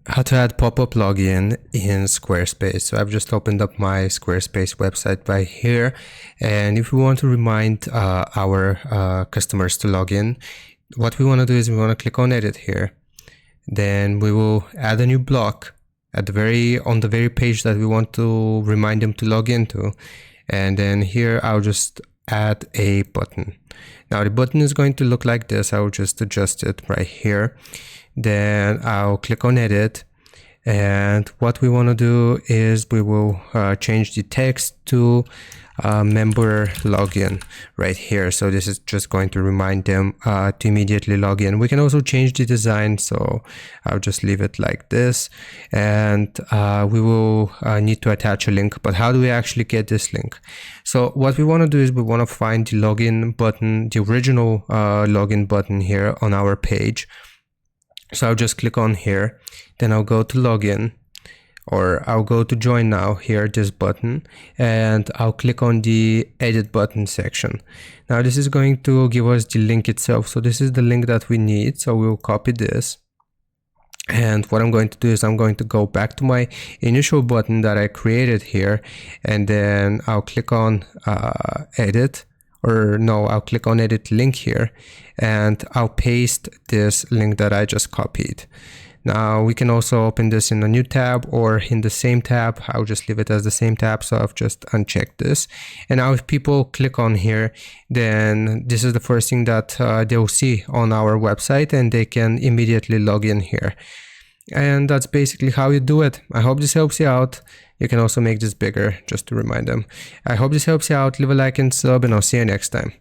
How to add pop-up login in Squarespace. So I've just opened up my Squarespace website right here, and if we want to remind our customers to log in, what we want to do is we want to click on edit here. Then we will add a new block at on the very page that we want to remind them to log into, and then here I'll just add a button. Now the button is going to look like this. I will just adjust it right here. Then I'll click on edit, and what we want to do is we will change the text to member login right here. So this is just going to remind them to immediately log in. We can also change the design, so I'll just leave it like this, and we will need to attach a link. But how do we actually get this link? So what we want to do is we want to find the login button, the original login button here on our page. So I'll just click on here, then I'll go to login, or I'll go to join now here, this button, and I'll click on the edit button section. Now this is going to give us the link itself. So this is the link that we need. So we'll copy this. And what I'm going to do is I'm going to go back to my initial button that I created here, and then I'll click on edit. I'll click on edit link here, and I'll paste this link that I just copied. Now we can also open this in a new tab or in the same tab. I'll just leave it as the same tab, so I've just unchecked this. And now if people click on here, then this is the first thing that they'll see on our website, and they can immediately log in here. And that's basically how you do it. I hope this helps you out. You can also make this bigger just to remind them. I hope this helps you out. Leave a like and sub, and I'll see you next time.